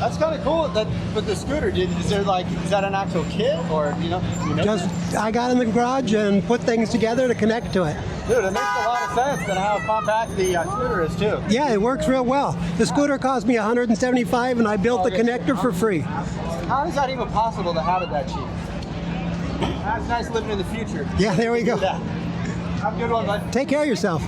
That's kind of cool. That with the scooter, is that an actual kit or I got in the garage and put things together to connect to it. Dude, it makes a lot of sense and how compact the scooter is too. Yeah, it works real well. The scooter cost me $175 and I built the connector for free. How is that even possible to have it that cheap? That's nice living in the future. Yeah, there we go. Have a good one, bud. Take care of yourself.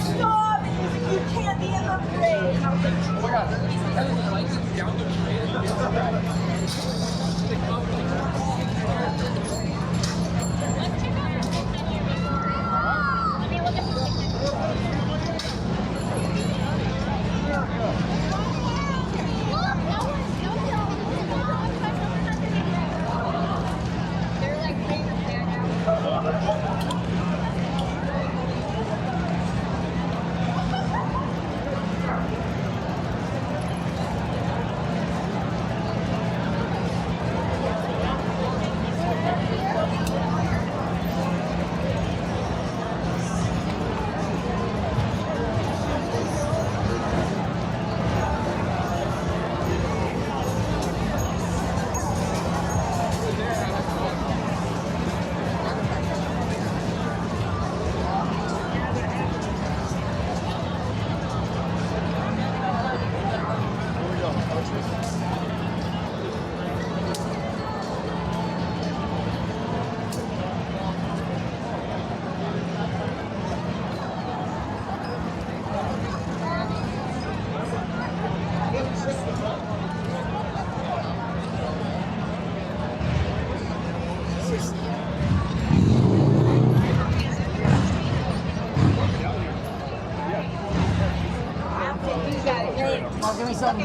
Stop! You can't be in the parade! Oh my god. Well, give me some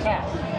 cash.